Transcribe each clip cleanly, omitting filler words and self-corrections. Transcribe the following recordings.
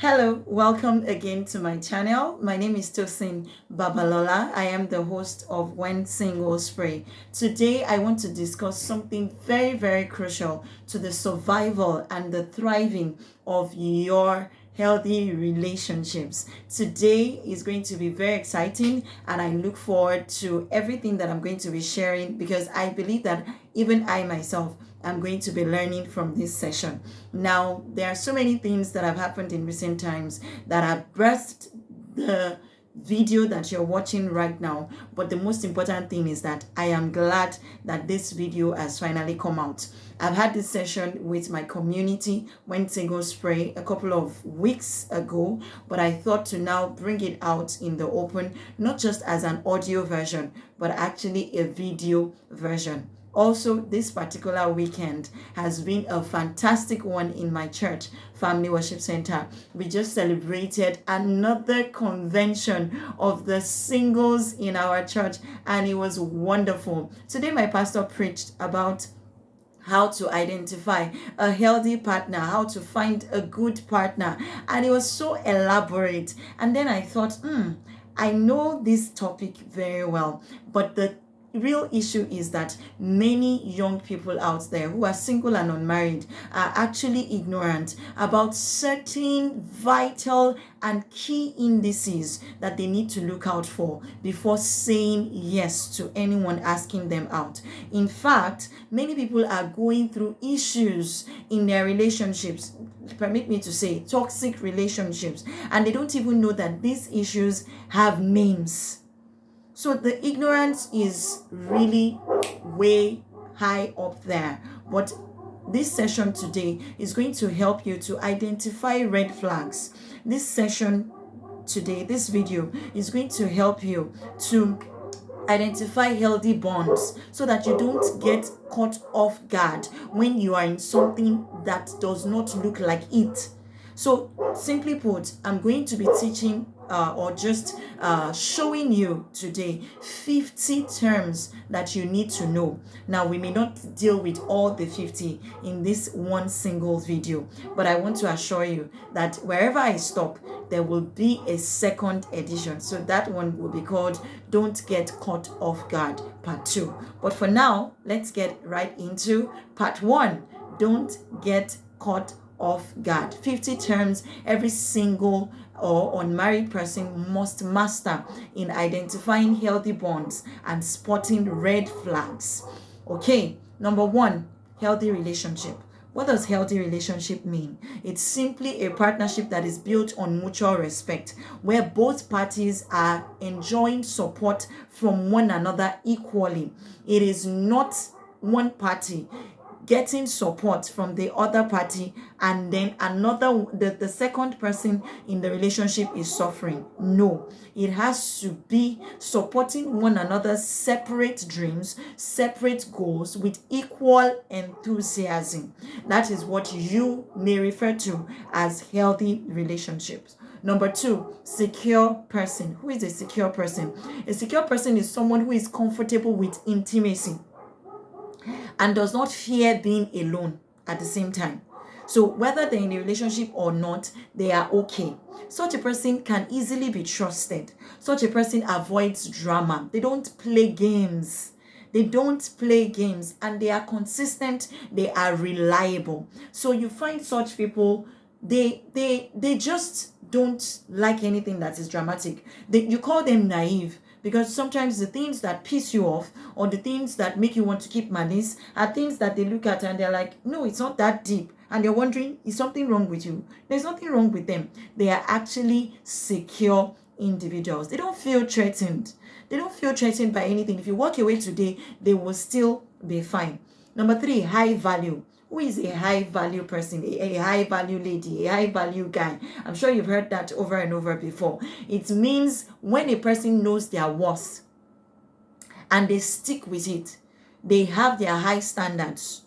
Hello, welcome again to my channel. My name is Tosin Babalola. I am the host of When Singles Pray. Today, I want to discuss something very crucial to the survival and the thriving of your healthy relationships. Today is going to be very exciting, and I look forward to everything that I'm going to be sharing because I believe that even I myself am going to be learning from this session. Now, there are so many things that have happened in recent times that have birthed the video that you're watching right now, but the most important thing is that I am glad that this video has finally come out. I've had this session with my community When Singles Pray a couple of weeks ago, but I thought to now bring it out in the open, not just as an audio version, but actually a video version. Also, this particular weekend has been a fantastic one in my church, Family Worship Center. We just celebrated another convention of the singles in our church, and it was wonderful. Today, my pastor preached about how to identify a healthy partner, how to find a good partner, and it was so elaborate. And then I thought, I know this topic very well, but the real issue is that many young people out there who are single and unmarried are actually ignorant about certain vital and key indices that they need to look out for before saying yes to anyone asking them out. In fact, many people are going through issues in their relationships, permit me to say toxic relationships, and they don't even know that these issues have names. So the ignorance is really way high up there. But this session today is going to help you to identify red flags. This session today, this video is going to help you to identify healthy bonds so that you don't get caught off guard when you are in something that does not look like it. So simply put, I'm going to be teaching or just showing you today 50 terms that you need to know. Now, we may not deal with all the 50 in this one single video, but I want to assure you that wherever I stop, there will be a second edition. So that one will be called Don't Get Caught Off Guard Part 2. But for now, let's get right into Part 1. Don't get caught off guard. 50 terms every single or unmarried person must master in identifying healthy bonds and spotting red flags. Okay, number 1, healthy relationship. What does healthy relationship mean? It's simply a partnership that is built on mutual respect, where both parties are enjoying support from one another equally. It is not one party getting support from the other party and then the second person in the relationship is suffering. No, it has to be supporting one another's separate dreams, separate goals with equal enthusiasm. That is what you may refer to as healthy relationships. Number 2, secure person. Who is a secure person? A secure person is someone who is comfortable with intimacy and does not fear being alone at the same time. So whether they're in a relationship or not, they are okay. Such a person can easily be trusted. Such a person avoids drama. They don't play games. And they are consistent. They are reliable. So you find such people, they just don't like anything that is dramatic. You call them naive, because sometimes the things that piss you off or the things that make you want to keep malice are things that they look at and they're like, no, it's not that deep. And you're wondering, is something wrong with you? There's nothing wrong with them. They are actually secure individuals. They don't feel threatened. They don't feel threatened by anything. If you walk away today, they will still be fine. Number 3, high value. Who is a high value person, a high value lady, a high value guy? I'm sure you've heard that over and over before. It means when a person knows their worth and they stick with it, they have their high standards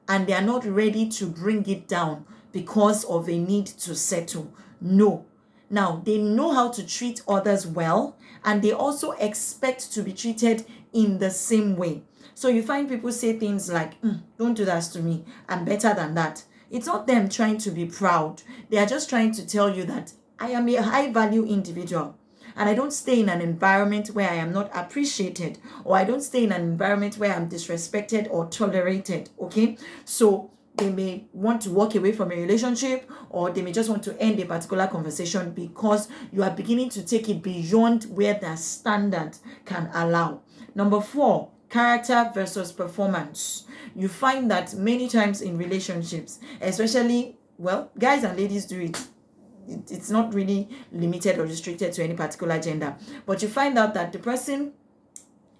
and they are not ready to bring it down because of a need to settle. No. Now, they know how to treat others well, and they also expect to be treated in the same way. So you find people say things like, don't do that to me, I'm better than that. It's not them trying to be proud. They are just trying to tell you that I am a high value individual. And I don't stay in an environment where I am not appreciated, or I don't stay in an environment where I'm disrespected or tolerated. Okay. So they may want to walk away from a relationship, or they may just want to end a particular conversation because you are beginning to take it beyond where their standard can allow. Number 4, character versus performance. You find that many times in relationships, especially, well, guys and ladies do it. It's not really limited or restricted to any particular gender, but you find out that the person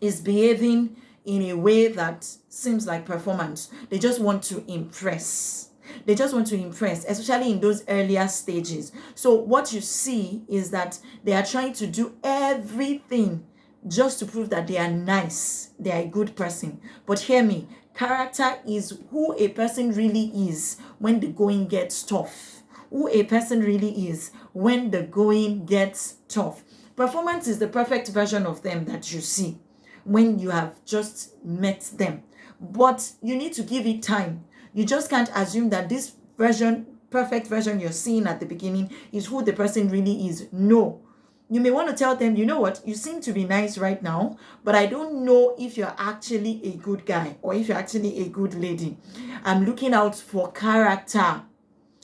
is behaving in a way that seems like performance. They just want to impress. They just want to impress, especially in those earlier stages. So what you see is that they are trying to do everything just to prove that they are nice, they are a good person. But hear me, character is who a person really is when the going gets tough. Who a person really is when the going gets tough. Performance is the perfect version of them that you see when you have just met them. But you need to give it time. You just can't assume that this version, perfect version you're seeing at the beginning is who the person really is. No. You may want to tell them, you know what, you seem to be nice right now, but I don't know if you're actually a good guy or if you're actually a good lady. I'm looking out for character.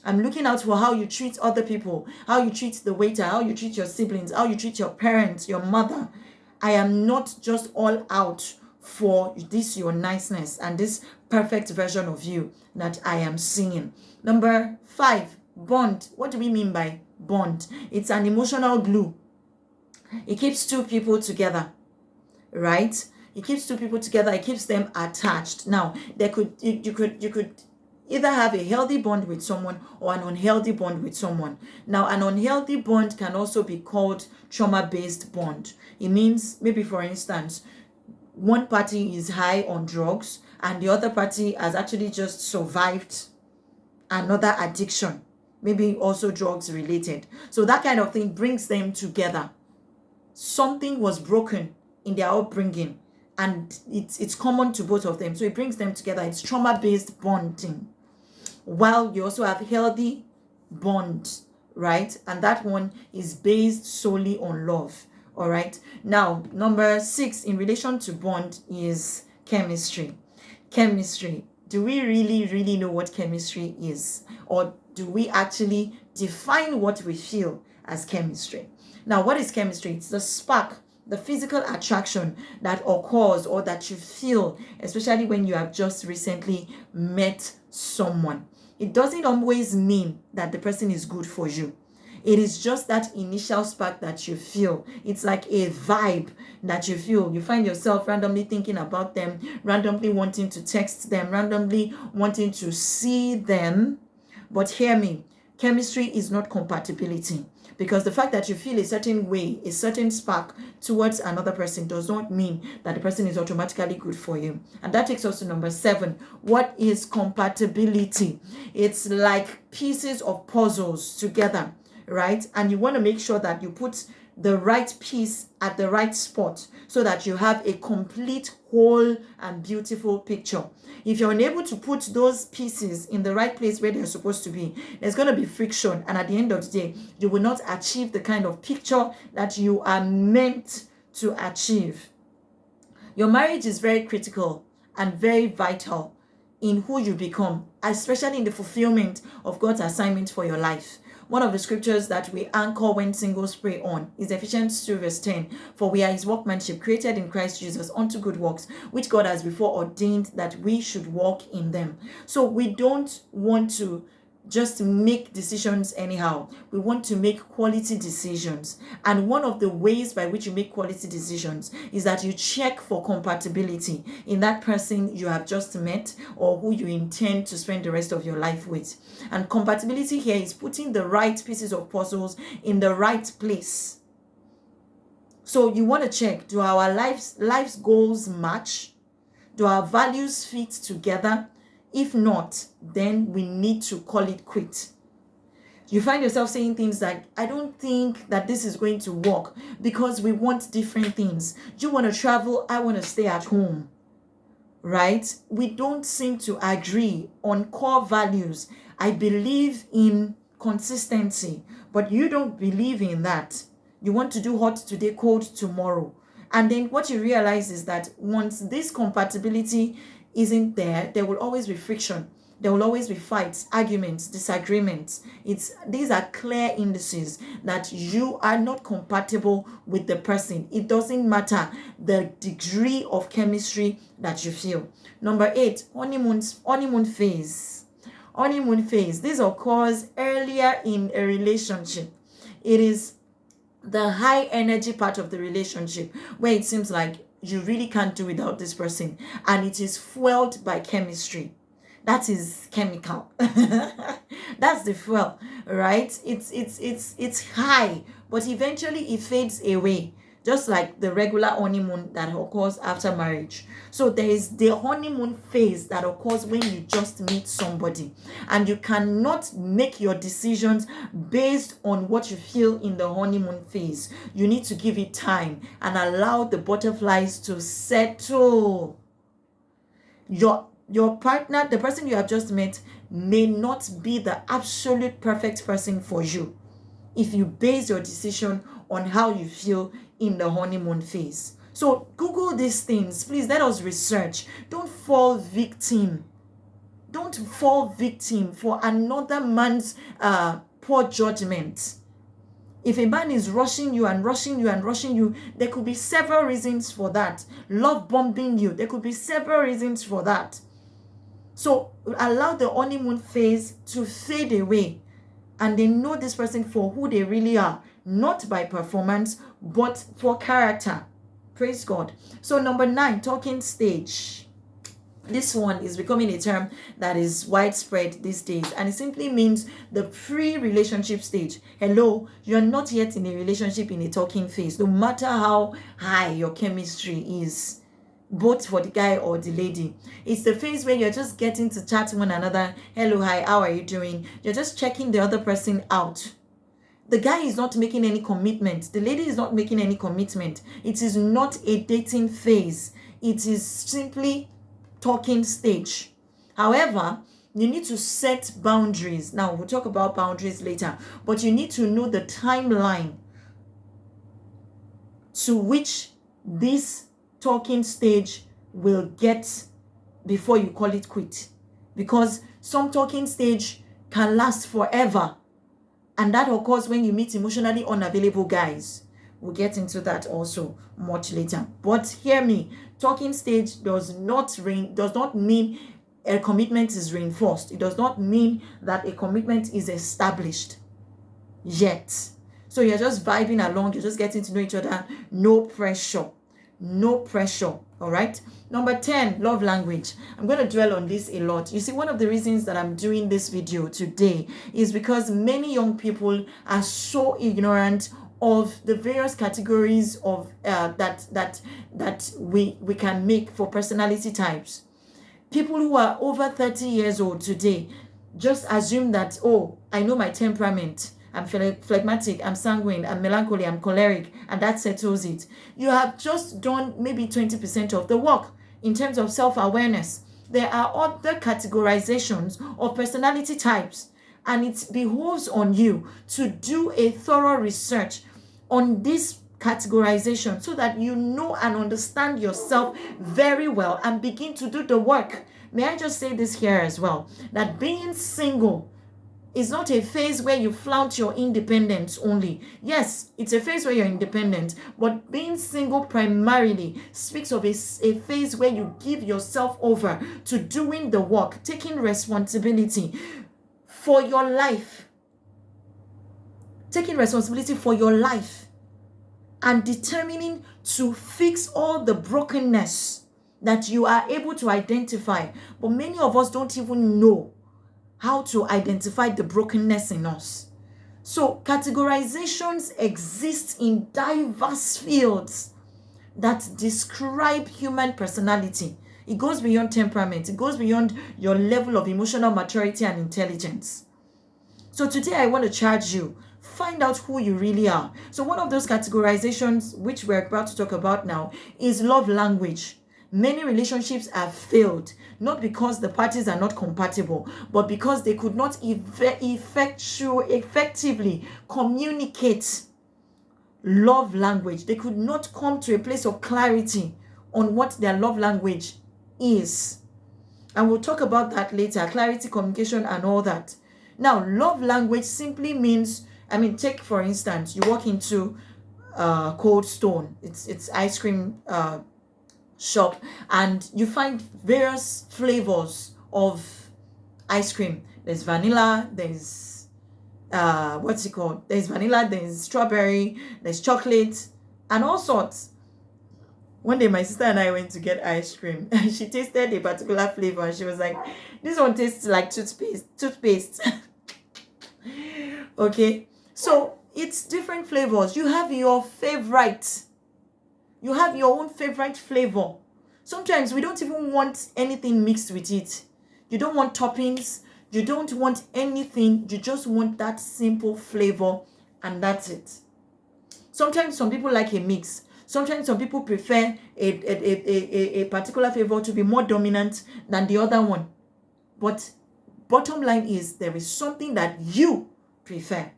I'm looking out for how you treat other people, how you treat the waiter, how you treat your siblings, how you treat your parents, your mother. I am not just all out for this, your niceness and this perfect version of you that I am seeing. Number 5, bond. What do we mean by bond? It's an emotional glue. It keeps two people together, right? It keeps two people together. It keeps them attached. Now, you could either have a healthy bond with someone or an unhealthy bond with someone. Now, an unhealthy bond can also be called trauma-based bond. It means, maybe for instance, one party is high on drugs and the other party has actually just survived another addiction, maybe also drugs related. So that kind of thing brings them together. Something was broken in their upbringing and it's common to both of them. So it brings them together. It's trauma-based bonding. While you also have healthy bond, right? And that one is based solely on love. All right. Now, number 6 in relation to bond is chemistry. Chemistry. Do we really know what chemistry is? Or do we actually define what we feel as chemistry? Now, what is chemistry? It's the spark, the physical attraction that occurs or that you feel, especially when you have just recently met someone. It doesn't always mean that the person is good for you. It is just that initial spark that you feel. It's like a vibe that you feel. You find yourself randomly thinking about them, randomly wanting to text them, randomly wanting to see them. But hear me, chemistry is not compatibility. Because the fact that you feel a certain way, a certain spark towards another person does not mean that the person is automatically good for you. And that takes us to number 7. What is compatibility? It's like pieces of puzzles together, right? And you want to make sure that you put the right piece at the right spot so that you have a complete, whole, and beautiful picture. If you're unable to put those pieces in the right place where they're supposed to be, there's going to be friction. And at the end of the day, you will not achieve the kind of picture that you are meant to achieve. Your marriage is very critical and very vital in who you become, especially in the fulfillment of God's assignment for your life. One of the scriptures that we anchor when singles pray on is Ephesians 2 verse 10. For we are his workmanship, created in Christ Jesus unto good works, which God has before ordained that we should walk in them. So we don't want to just make decisions anyhow. We want to make quality decisions. And one of the ways by which you make quality decisions is that you check for compatibility in that person you have just met or who you intend to spend the rest of your life with. And compatibility here is putting the right pieces of puzzles in the right place. So you want to check, do our life's goals match? Do our values fit together? If not, then we need to call it quit. You find yourself saying things like, I don't think that this is going to work because we want different things. You want to travel, I want to stay at home, right? We don't seem to agree on core values I believe in consistency, but you don't believe in that. You want to do hot today, cold tomorrow. And then what you realize is that once this compatibility isn't there, there will always be friction. There will always be fights, arguments, disagreements. These are clear indices that you are not compatible with the person. It doesn't matter the degree of chemistry that you feel. Number 8, honeymoon phase. Honeymoon phase. This occurs earlier in a relationship. It is the high energy part of the relationship where it seems like you really can't do without this person, and it is fueled by chemistry. That is chemical. That's the fuel, right? It's high, but eventually it fades away, just like the regular honeymoon that occurs after marriage. So there is the honeymoon phase that occurs when you just meet somebody, and you cannot make your decisions based on what you feel in the honeymoon phase. You need to give it time and allow the butterflies to settle. Your partner, the person you have just met, may not be the absolute perfect person for you if you base your decision on how you feel in the honeymoon phase. So Google these things. Please let us research. Don't fall victim. Don't fall victim for another man's poor judgment. If a man is rushing you and rushing you and rushing you, there could be several reasons for that. Love bombing you, there could be several reasons for that. So allow the honeymoon phase to fade away, and they know this person for who they really are, not by performance, but for character. Praise God. So number 9, talking stage. This one is becoming a term that is widespread these days, and it simply means the pre-relationship stage. Hello, you're not yet in a relationship in a talking phase, no matter how high your chemistry is, both for the guy or the lady. It's the phase where you're just getting to chat one another. Hello, hi, how are you doing? You're just checking the other person out. The guy is not making any commitment. The lady is not making any commitment. It is not a dating phase. It is simply talking stage. However, you need to set boundaries. Now, we'll talk about boundaries later, but you need to know the timeline to which this talking stage will get before you call it quit, because some talking stage can last forever, and that occurs when you meet emotionally unavailable guys. We'll get into that also much later. But hear me, talking stage does not mean a commitment is reinforced. It does not mean that a commitment is established yet. So you're just vibing along, you're just getting to know each other. No pressure. No pressure. All right. Number 10, love language. I'm going to dwell on this a lot. You see, one of the reasons that I'm doing this video today is because many young people are so ignorant of the various categories of that we can make for personality types. People who are over 30 years old today just assume that, oh, I know my temperament. I'm phlegmatic, I'm sanguine, I'm melancholy, I'm choleric, and that settles it. You have just done maybe 20% of the work in terms of self-awareness. There are other categorizations of personality types, and it behoves on you to do a thorough research on this categorization so that you know and understand yourself very well and begin to do the work. May I just say this here as well, that being single is not a phase where you flaunt your independence only. Yes, it's a phase where you're independent, but being single primarily speaks of a phase where you give yourself over to doing the work, taking responsibility for your life, and determining to fix all the brokenness that you are able to identify. But many of us don't even know how to identify the brokenness in us. So categorizations exist in diverse fields that describe human personality. It goes beyond temperament. It goes beyond your level of emotional maturity and intelligence. So today I want to charge you, find out who you really are. So one of those categorizations, which we're about to talk about now, is love language. Many relationships have failed, not because the parties are not compatible, but because they could not effectively communicate love language. They could not come to a place of clarity on what their love language is. And we'll talk about that later, clarity, communication, and all that. Now, love language simply means, take for instance, you walk into Cold Stone, it's ice cream shop, and you find various flavors of ice cream. There's vanilla, there's there's vanilla, there's strawberry, there's chocolate, and all sorts. One day my sister and I went to get ice cream and she tasted a particular flavor and she was like, this one tastes like toothpaste. Okay, so it's different flavors. You have your favorite. You have your own favorite flavor. Sometimes we don't even want anything mixed with it. You don't want toppings. You don't want anything. You just want that simple flavor, and that's it. Sometimes some people like a mix. Sometimes some people prefer a particular flavor to be more dominant than the other one. But bottom line is there is something that you prefer.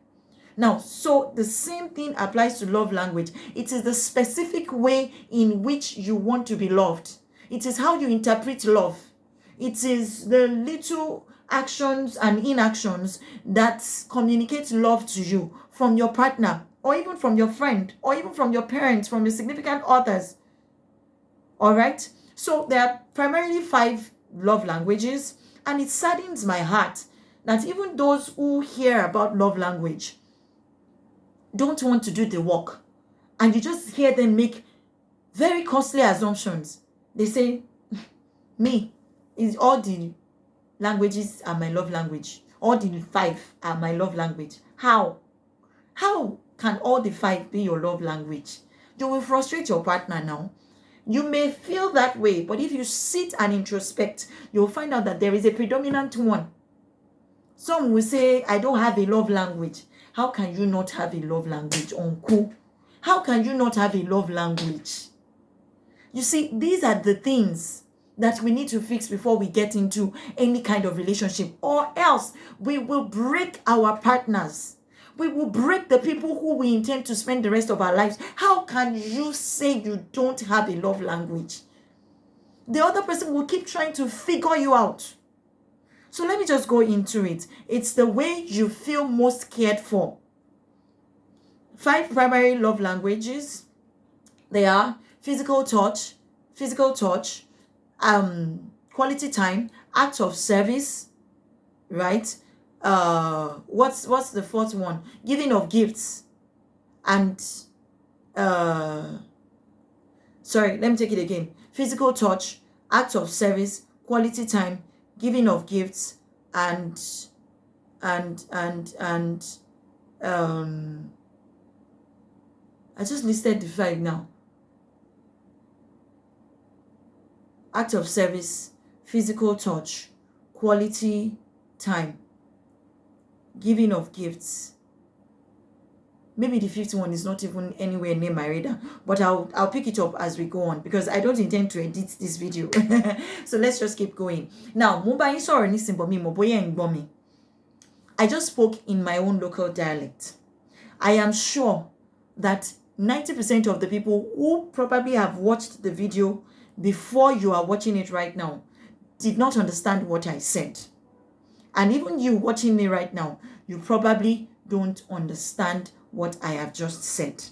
Now, so the same thing applies to love language. It is the specific way in which you want to be loved. It is how you interpret love. It is the little actions and inactions that communicate love to you from your partner, or even from your friend, or even from your parents, from your significant others. All right? So there are primarily 5 love languages, and it saddens my heart that even those who hear about love language don't want to do the work, and you just hear them make very costly assumptions. They say, me, is all the languages are my love language. All the 5 are my love language. How can all the 5 be your love language? You will frustrate your partner now. You may feel that way, but if you sit and introspect, you'll find out that there is a predominant one. Some will say, I don't have a love language. How can you not have a love language, uncle? How can you not have a love language? You see, these are the things that we need to fix before we get into any kind of relationship, or else we will break our partners. We will break the people who we intend to spend the rest of our lives. How can you say you don't have a love language? The other person will keep trying to figure you out. So let me just go into it. It's the way you feel most cared for. 5 primary love languages. They are physical touch, quality time, acts of service, right? What's the 4th one? Giving of gifts, and sorry, let me take it again. Physical touch, acts of service, quality time, giving of gifts, and I just listed the 5 now. Act of service, physical touch, quality time, giving of gifts. Maybe the 5th one is not even anywhere near my radar, but I'll pick it up as we go on, because I don't intend to edit this video. So let's just keep going. Now, I just spoke in my own local dialect. I am sure that 90% of the people who probably have watched the video before you are watching it right now did not understand what I said. And even you watching me right now, you probably don't understand what I have just said.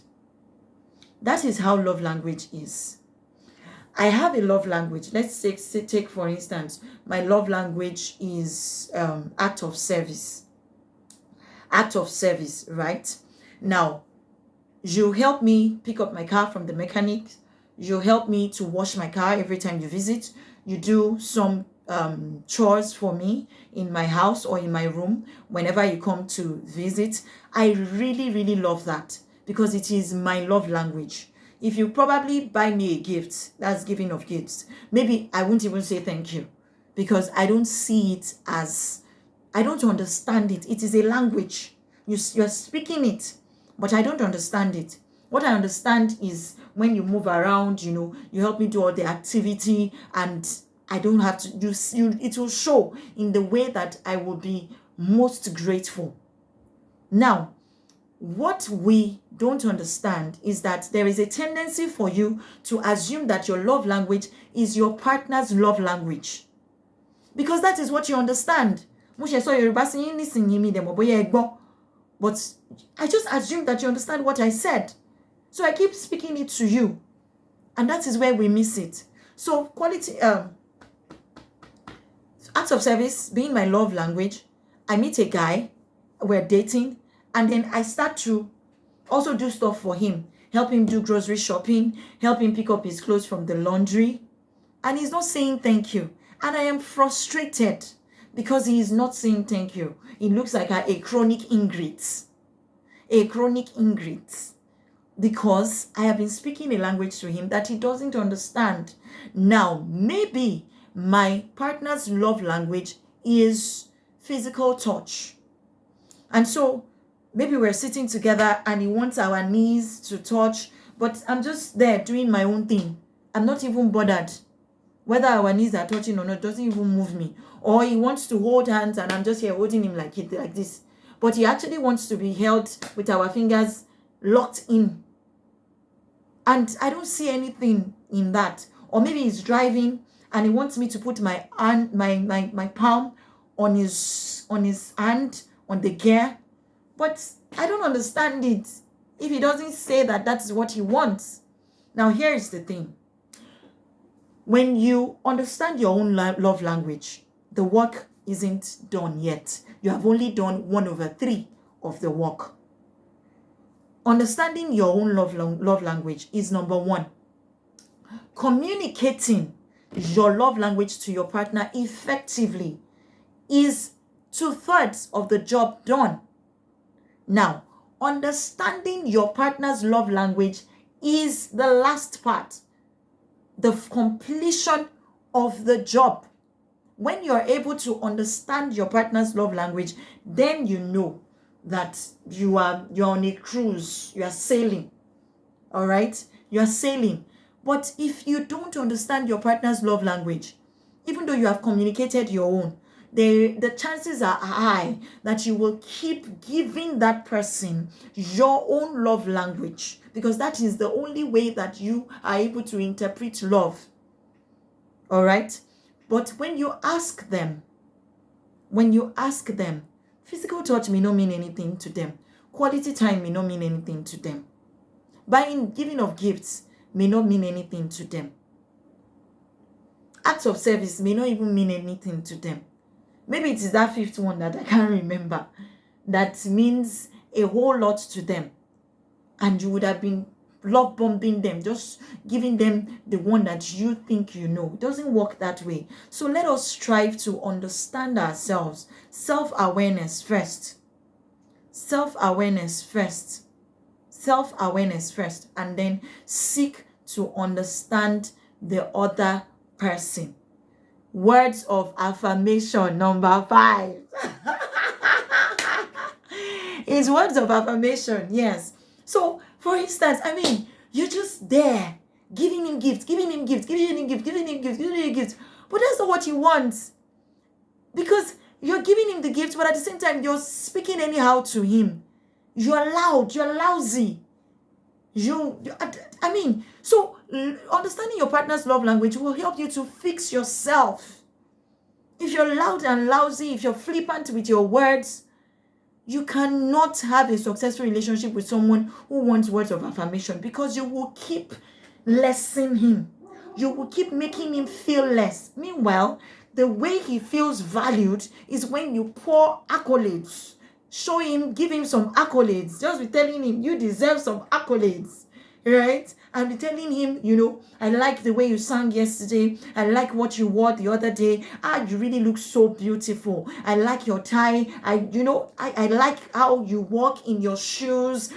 That is how love language is. I have a love language. Let's take for instance, my love language is act of service. Act of service, right? Now, you help me pick up my car from the mechanic. You help me to wash my car every time you visit. You do some chores for me in my house or in my room whenever you come to visit. I really, really love that, because it is my love language. If you probably buy me a gift, that's giving of gifts, maybe I won't even say thank you, because I don't see it as, I don't understand it. It is a language. You're speaking it, but I don't understand it. What I understand is when you move around, you help me do all the activity, and I don't have to you. It will show in the way that I will be most grateful. Now, what we don't understand is that there is a tendency for you to assume that your love language is your partner's love language, because that is what you understand. But I just assume that you understand what I said. So I keep speaking it to you. And that is where we miss it. So quality, acts of service being my love language, I meet a guy, we're dating, and then I start to also do stuff for him. Help him do grocery shopping, help him pick up his clothes from the laundry. And he's not saying thank you. And I am frustrated because he is not saying thank you. It looks like a chronic ingrate. A chronic ingrate. Because I have been speaking a language to him that he doesn't understand. Now, maybe my partner's love language is physical touch. And so maybe we're sitting together and he wants our knees to touch, but I'm just there doing my own thing. I'm not even bothered. Whether our knees are touching or not doesn't even move me. Or he wants to hold hands and I'm just here holding him like this. But he actually wants to be held with our fingers locked in. And I don't see anything in that. Or maybe he's driving and he wants me to put my hand, my palm on his hand, on the gear. But I don't understand it if he doesn't say that that is what he wants. Now, here is the thing. When you understand your own love language, the work isn't done yet. You have only done 1/3 of the work. Understanding your own love language is number one. Communicating your love language to your partner effectively is 2/3 of the job done. Now, understanding your partner's love language is the last part, the completion of the job. When you're able to understand your partner's love language, then you know that you're on a cruise, you are sailing. All right? You are sailing. But if you don't understand your partner's love language, even though you have communicated your own, the chances are high that you will keep giving that person your own love language, because that is the only way that you are able to interpret love. All right? But when you ask them, physical touch may not mean anything to them. Quality time may not mean anything to them. Giving of gifts may not mean anything to them. Acts of service may not even mean anything to them. Maybe it is that fifth one that I can't remember that means a whole lot to them. And you would have been love bombing them, just giving them the one that you think you know. It doesn't work that way. So let us strive to understand ourselves. Self-awareness first. Self-awareness first. Self-awareness first. And then seek to understand the other person. Words of affirmation number 5. Is words of affirmation, yes. So, for instance, you're just there, giving him gifts. But that's not what he wants. Because you're giving him the gifts, but at the same time, you're speaking anyhow to him. You're loud, you're lousy. So understanding your partner's love language will help you to fix yourself. If you're loud and lousy, if you're flippant with your words, you cannot have a successful relationship with someone who wants words of affirmation, because you will keep lessing him. You will keep making him feel less. Meanwhile, the way he feels valued is when you pour accolades. Show him, give him some accolades. Just be telling him, you deserve some accolades, right? And be telling him, I like the way you sang yesterday. I like what you wore the other day. You really look so beautiful. I like your tie. I like how you walk in your shoes.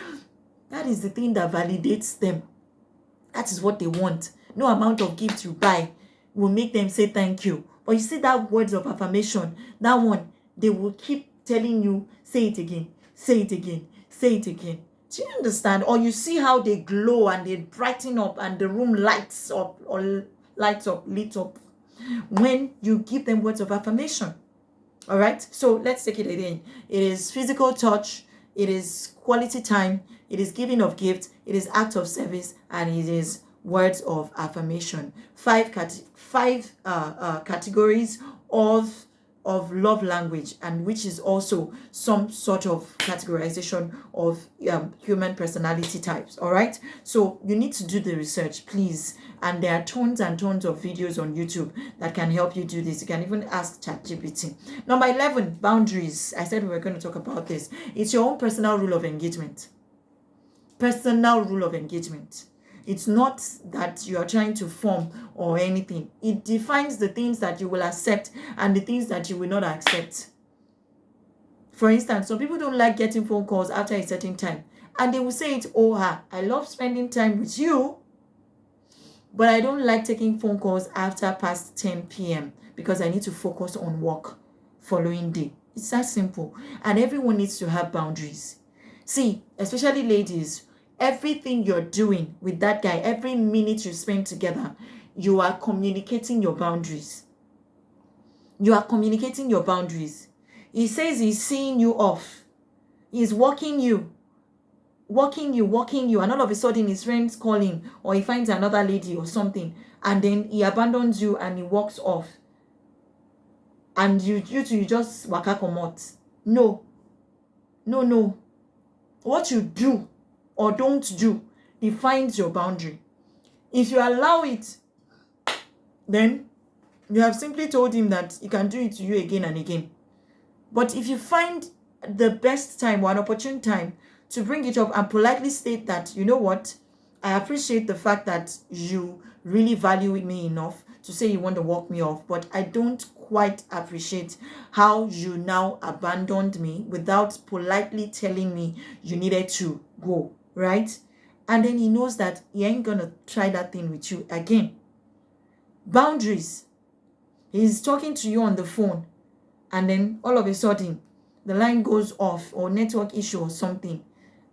That is the thing that validates them. That is what they want. No amount of gifts you buy will make them say thank you. But you see that words of affirmation, that one, they will keep telling you, say it again, say it again, say it again. Do you understand? Or you see how they glow and they brighten up and the room lights up or lit up when you give them words of affirmation. All right. So let's take it again. It is physical touch. It is quality time. It is giving of gifts. It is act of service, and it is words of affirmation. Five categories of love language, and which is also some sort of categorization of human personality types. All right. So you need to do the research, please. And there are tons and tons of videos on YouTube that can help you do this. You can even ask ChatGPT. Number 11, boundaries. I said we were going to talk about this. It's your own personal rule of engagement. Personal rule of engagement. It's not that you are trying to form or anything. It defines the things that you will accept and the things that you will not accept. For instance, some people don't like getting phone calls after a certain time. And they will say it, I love spending time with you, but I don't like taking phone calls after past 10 p.m. because I need to focus on work following day. It's that simple. And everyone needs to have boundaries. See, especially ladies, everything you're doing with that guy, every minute you spend together, you are communicating your boundaries. You are communicating your boundaries. He says he's seeing you off. He's walking you, and all of a sudden his friends call him, or he finds another lady or something, and then he abandons you and he walks off. And you just waka komot. No. What you do or don't do defines your boundary. If you allow it, then you have simply told him that he can do it to you again and again. But if you find the best time or an opportune time to bring it up and politely state that, you know what, I appreciate the fact that you really value me enough to say you want to walk me off, but I don't quite appreciate how you now abandoned me without politely telling me you needed to go, right? And then he knows that he ain't gonna try that thing with you again. Boundaries. He's talking to you on the phone, and then all of a sudden the line goes off, or network issue or something,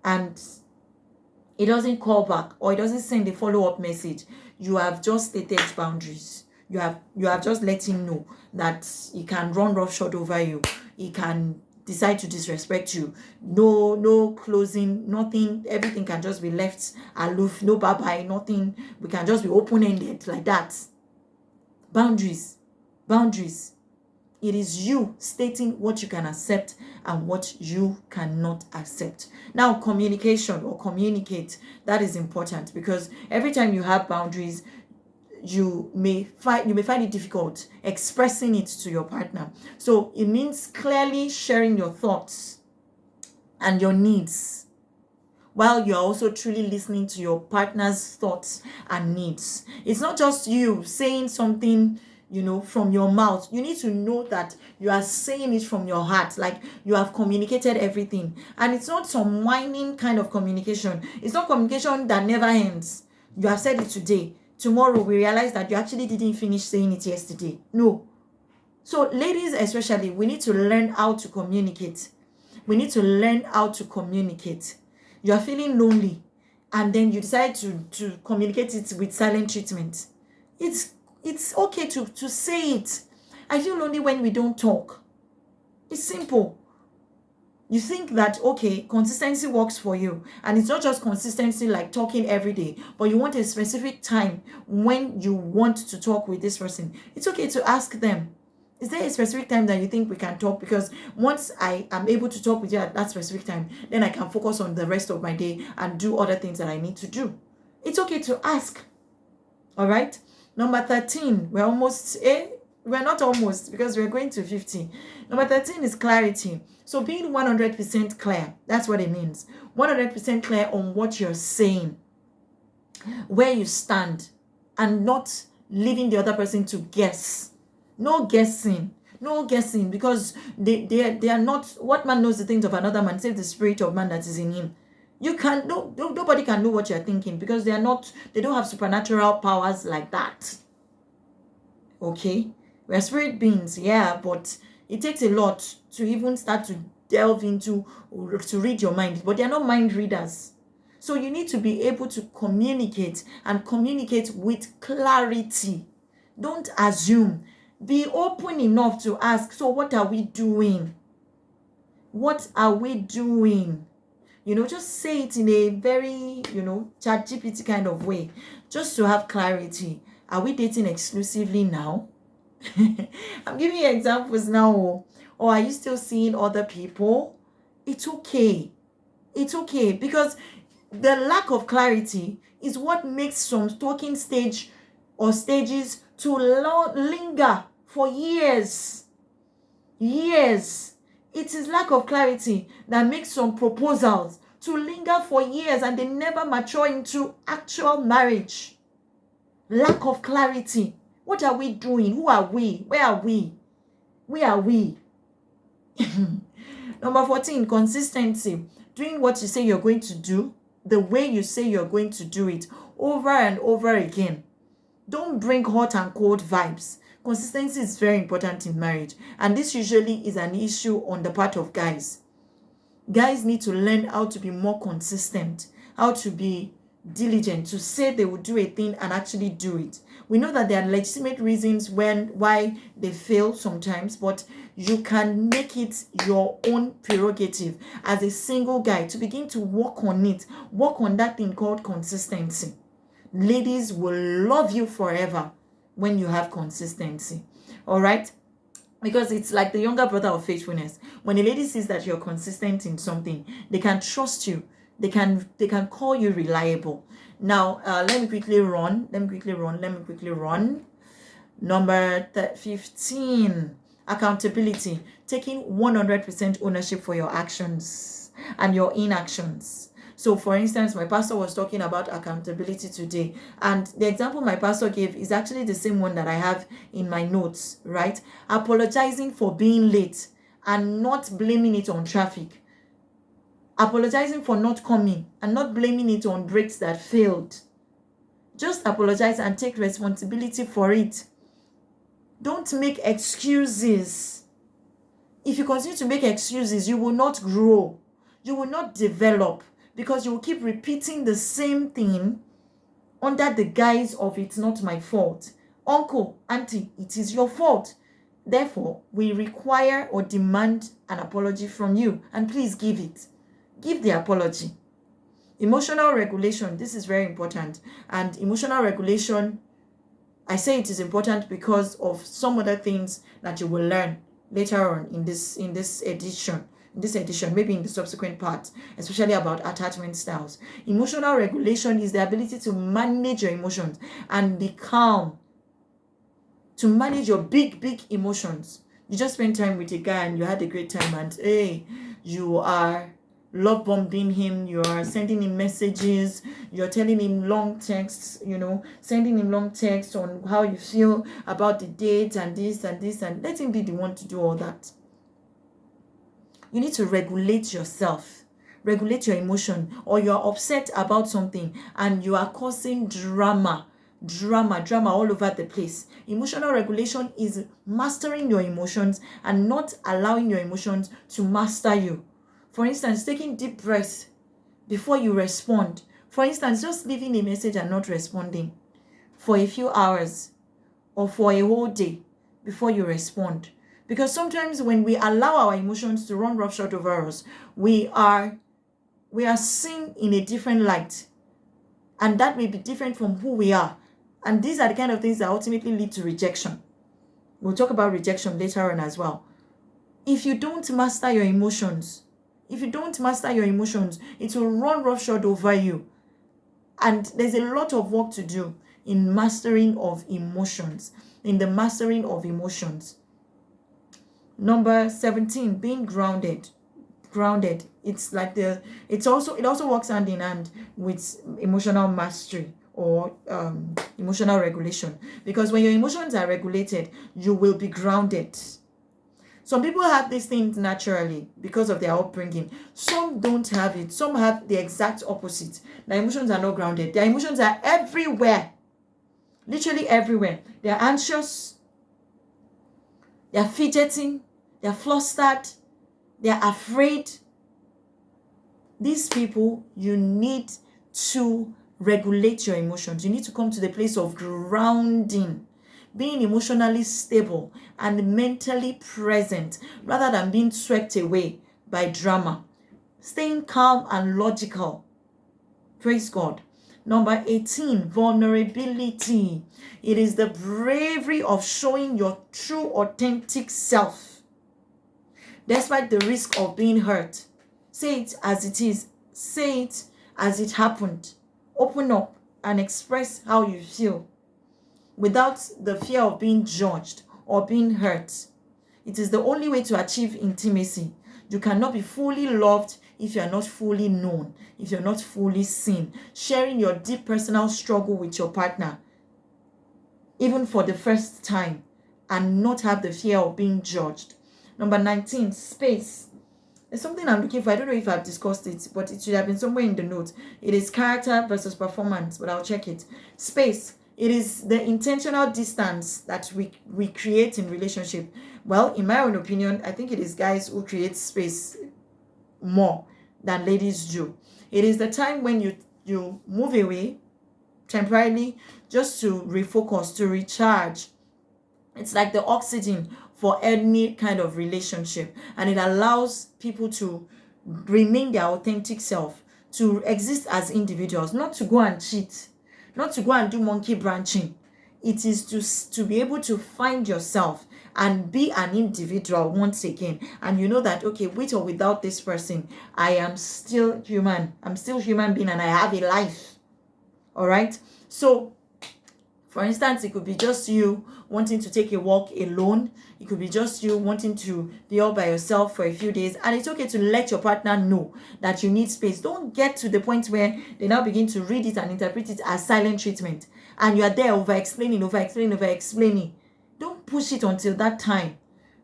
and it doesn't call back or it doesn't send a follow-up message. You have just stated boundaries. You have just let him know that he can run roughshod over you. He can decide to disrespect you. No closing, nothing. Everything can just be left aloof. No bye-bye, nothing. We can just be open-ended like that. Boundaries. It is you stating what you can accept and what you cannot accept. Now, communication or communicate, that is important, because every time you have boundaries, you may find it difficult expressing it to your partner. So it means clearly sharing your thoughts and your needs, while you're also truly listening to your partner's thoughts and needs. It's not just you saying something, from your mouth. You need to know that you are saying it from your heart, like you have communicated everything. And it's not some whining kind of communication. It's not communication that never ends. You have said it today. Tomorrow we realize that you actually didn't finish saying it yesterday. No. So ladies especially, we need to learn how to communicate. You are feeling lonely, and then you decide to communicate it with silent treatment. It's okay to say it. I feel lonely when we don't talk. It's simple. You think that, okay, consistency works for you. And it's not just consistency like talking every day, but you want a specific time when you want to talk with this person. It's okay to ask them, is there a specific time that you think we can talk? Because once I am able to talk with you at that specific time, then I can focus on the rest of my day and do other things that I need to do. It's okay to ask. All right? Number 13, we're not almost, because we're going to 50. Number 13 is clarity. So being 100% clear, that's what it means. 100% clear on what you're saying, where you stand, and not leaving the other person to guess. No guessing, because they are not, what man knows the things of another man, save the spirit of man that is in him. You can't, nobody can know what you're thinking, because they don't have supernatural powers like that. Okay? We're spirit beings, yeah, but it takes a lot to even start to delve into to read your mind, but they're not mind readers. So you need to be able to communicate and communicate with clarity. Don't assume. Be open enough to ask, so what are we doing? What are we doing? Just say it in a very, ChatGPT kind of way, just to have clarity. Are we dating exclusively now? I'm giving you examples now. Or are you still seeing other people? It's okay. It's okay, because the lack of clarity is what makes some talking stage or stages to linger for years. Years. It is lack of clarity that makes some proposals to linger for years and they never mature into actual marriage. Lack of clarity. What are we doing? Who are we? Where are we? Where are we? Number 14, consistency. Doing what you say you're going to do, the way you say you're going to do it, over and over again. Don't bring hot and cold vibes. Consistency is very important in marriage, and this usually is an issue on the part of guys. Guys need to learn how to be more consistent, how to be diligent, to say they will do a thing and actually do it. We know that there are legitimate reasons why they fail sometimes, but you can make it your own prerogative as a single guy to begin to work on it, work on that thing called consistency. Ladies will love you forever when you have consistency. All right? Because it's like the younger brother of faithfulness. When a lady sees that you're consistent in something, they can trust you. They can call you reliable. Now, let me quickly run. Number 15, accountability. Taking 100% ownership for your actions and your inactions. So, for instance, my pastor was talking about accountability today, and the example my pastor gave is actually the same one that I have in my notes, right? Apologizing for being late and not blaming it on traffic. Apologizing for not coming and not blaming it on brakes that failed. Just apologize and take responsibility for it. Don't make excuses. If you continue to make excuses, you will not grow. You will not develop, because you will keep repeating the same thing under the guise of it's not my fault. Uncle, auntie, it is your fault. Therefore, we require or demand an apology from you, and please give it. Give the apology. Emotional regulation, this is very important. And emotional regulation, I say it is important because of some other things that you will learn later on in this edition, maybe in the subsequent part, especially about attachment styles. Emotional regulation is the ability to manage your emotions and be calm, to manage your big emotions. You just spend time with a guy and you had a great time, and hey, you are love bombing him, you are sending him messages, you're telling him long texts, sending him long texts on how you feel about the date and this and this, and let him be the one to do all that. You need to regulate yourself, regulate your emotion, or you're upset about something and you are causing drama all over the place. Emotional regulation is mastering your emotions and not allowing your emotions to master you. For instance, taking deep breaths before you respond. For instance, just leaving a message and not responding for a few hours or for a whole day before you respond. Because sometimes when we allow our emotions to run roughshod over us, we are seen in a different light. And that may be different from who we are. And these are the kind of things that ultimately lead to rejection. We'll talk about rejection later on as well. If you don't master your emotions, it will run roughshod over you. And there's a lot of work to do in the mastering of emotions. Number 17, being grounded. It also works hand in hand with emotional mastery or emotional regulation. Because when your emotions are regulated, you will be grounded. Some people have these things naturally because of their upbringing. Some don't have it. Some have the exact opposite. Their emotions are not grounded. Their emotions are everywhere. Literally everywhere. They're anxious. They're fidgeting. They're flustered. They're afraid. These people, you need to regulate your emotions. You need to come to the place of grounding, being emotionally stable and mentally present rather than being swept away by drama. Staying calm and logical. Praise God. Number 18, vulnerability. It is the bravery of showing your true, authentic self, despite the risk of being hurt. Say it as it is. Say it as it happened. Open up and express how you feel without the fear of being judged or being hurt. It is the only way to achieve intimacy. You cannot be fully loved if you are not fully known, if you're not fully seen. Sharing your deep personal struggle with your partner, even for the first time, and not have the fear of being judged. Number 19, space. It's something I'm looking for. I don't know if I've discussed it, but it should have been somewhere in the notes. It is character versus performance, but I'll check it. Space. It is the intentional distance that we create in relationship. Well, in my own opinion, I think it is guys who create space more than ladies do. It is the time when you move away temporarily just to refocus, to recharge. It's like the oxygen for any kind of relationship, and it allows people to remain their authentic self, to exist as individuals, not to go and cheat, not to go and do monkey branching. It is to be able to find yourself and be an individual once again. And you know that, okay, with or without this person, I am still human. I'm still human being and I have a life. All right. So, for instance, it could be just you wanting to take a walk alone. It could be just you wanting to be all by yourself for a few days. And it's okay to let your partner know that you need space. Don't get to the point where they now begin to read it and interpret it as silent treatment. And you are there over-explaining. Don't push it until that time.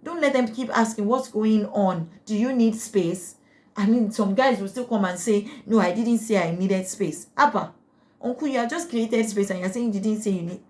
Don't let them keep asking, what's going on? Do you need space? I mean, some guys will still come and say, no, I didn't say I needed space. Abba, uncle, you have just created space and you're saying you didn't say you need.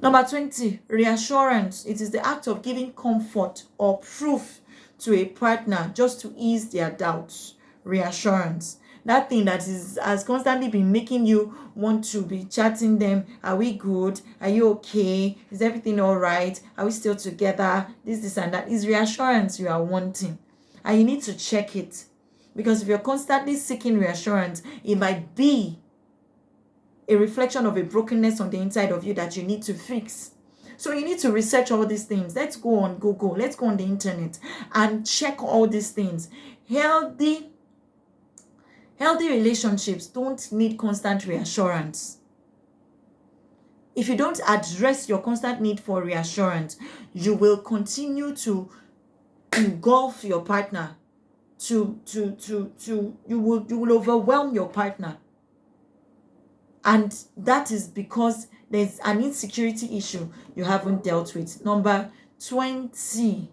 Number 20, reassurance. It is the act of giving comfort or proof to a partner just to ease their doubts. Reassurance. That thing that has constantly been making you want to be chatting them. Are we good? Are you okay? Is everything all right? Are we still together? This, and that is reassurance you are wanting. And you need to check it. Because if you're constantly seeking reassurance, it might be a reflection of a brokenness on the inside of you that you need to fix. So you need to research all these things. Let's go on Google. Let's go on the internet and check all these things. Healthy relationships don't need constant reassurance. If you don't address your constant need for reassurance, you will continue to engulf your partner. You will overwhelm your partner. And that is because there's an insecurity issue you haven't dealt with. Number 20,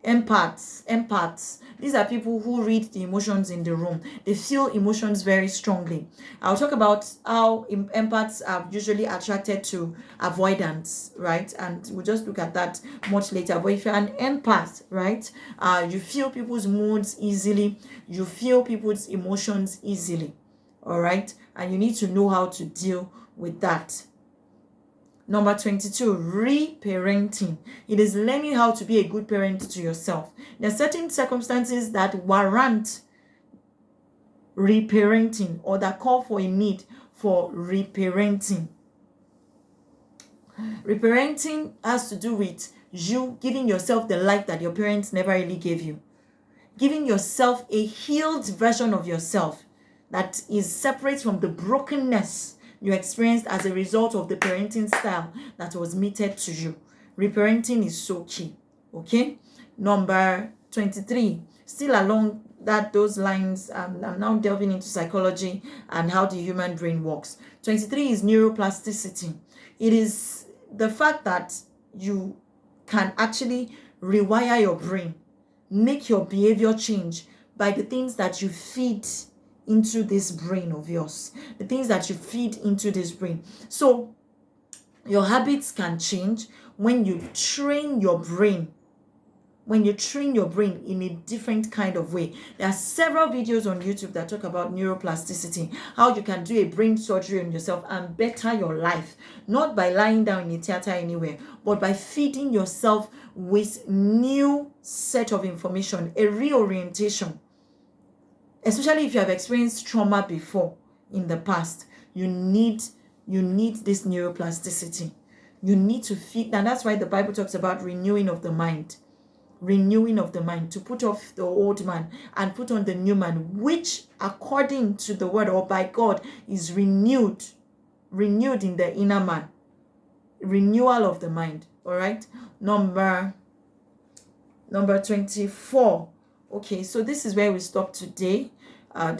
empaths. These are people who read the emotions in the room. They feel emotions very strongly. I'll talk about how empaths are usually attracted to avoidance, right? And we'll just look at that much later. But if you're an empath, right, you feel people's moods easily. You feel people's emotions easily, all right? And you need to know how to deal with that. Number 22, reparenting. It is learning how to be a good parent to yourself. There are certain circumstances that warrant reparenting or that call for a need for reparenting. Reparenting has to do with you giving yourself the life that your parents never really gave you. Giving yourself a healed version of yourself that is separate from the brokenness you experienced as a result of the parenting style that was meted to you. Reparenting is so key. Okay. Number 23, still along those lines, I'm now delving into psychology and how the human brain works. 23 is neuroplasticity. It is the fact that you can actually rewire your brain, make your behavior change by the things that you feed into this brain of yours, the things that you feed into this brain. So your habits can change when you train your brain when you train your brain in a different kind of way. There are several videos on YouTube that talk about neuroplasticity, how you can do a brain surgery on yourself and better your life, not by lying down in a theater anywhere, but by feeding yourself with new set of information, a reorientation. Especially if you have experienced trauma before in the past, you need this neuroplasticity. You need to feed, and that's why the Bible talks about renewing of the mind, to put off the old man and put on the new man, which according to the word or by God is renewed in the inner man. Renewal of the mind. All right. Number 24. Okay, so this is where we stop today. I hope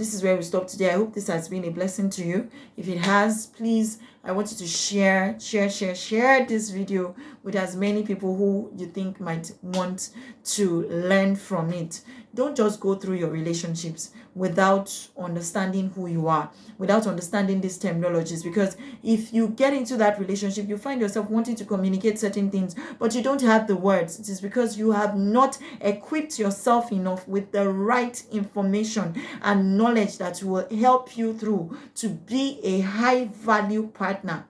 this has been a blessing to you. If it has, please, I want you to share this video with as many people who you think might want to learn from it. Don't just go through your relationships without understanding who you are, without understanding these terminologies, because if you get into that relationship, you find yourself wanting to communicate certain things, but you don't have the words. It is because you have not equipped yourself enough with the right information and knowledge that will help you through to be a high value partner.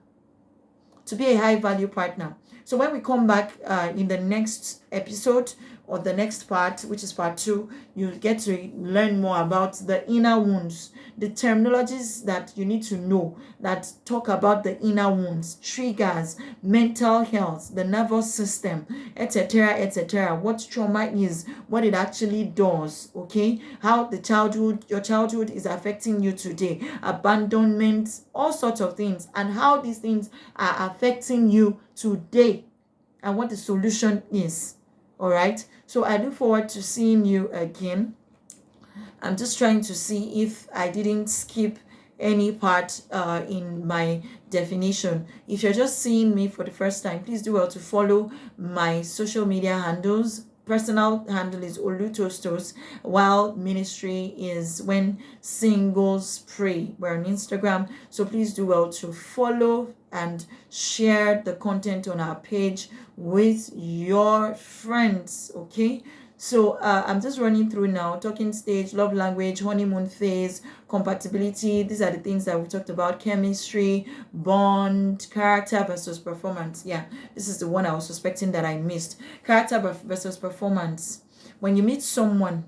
So when we come back in the next episode or the next part, which is part 2, you get to learn more about the inner wounds, the terminologies that you need to know that talk about the inner wounds, triggers, mental health, the nervous system, etc., what trauma is, what it actually does, okay? How your childhood is affecting you today, abandonment, all sorts of things, and how these things are affecting you today and what the solution is. All right, so I look forward to seeing you again. I'm just trying to see if I didn't skip any part in my definition. If you're just seeing me for the first time, please do well to follow my social media handles. Personal handle is Olutostos, while ministry is When Singles Pray. We're on Instagram, so please do well to follow and share the content on our page with your friends. Okay, so I'm just running through now: talking stage, love language, honeymoon phase, compatibility. These are the things that we talked about: chemistry, bond, character versus performance. Yeah, this is the one I was suspecting that I missed. Character versus performance. When you meet someone,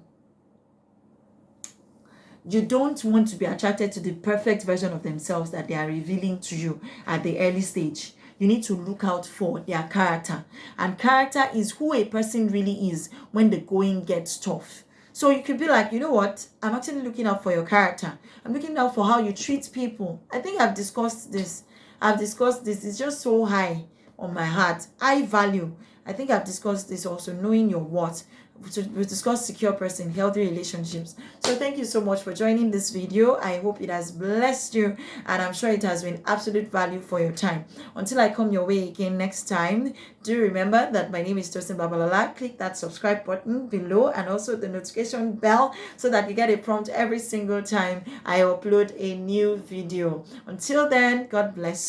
you don't want to be attracted to the perfect version of themselves that they are revealing to you at the early stage. You need to look out for their character. And character is who a person really is when the going gets tough. So you could be like, you know what? I'm actually looking out for your character. I'm looking out for how you treat people. I think I've discussed this. It's just so high on my heart. High value. I think I've discussed this also, knowing your worth. We discussed secure person, healthy relationships. So thank you so much for joining this video. I hope it has blessed you, and I'm sure it has been absolute value for your time. Until I come your way again next time, do remember that my name is Tosin Babalola. Click that subscribe button below and also the notification bell so that you get a prompt every single time I upload a new video. Until then, God bless you.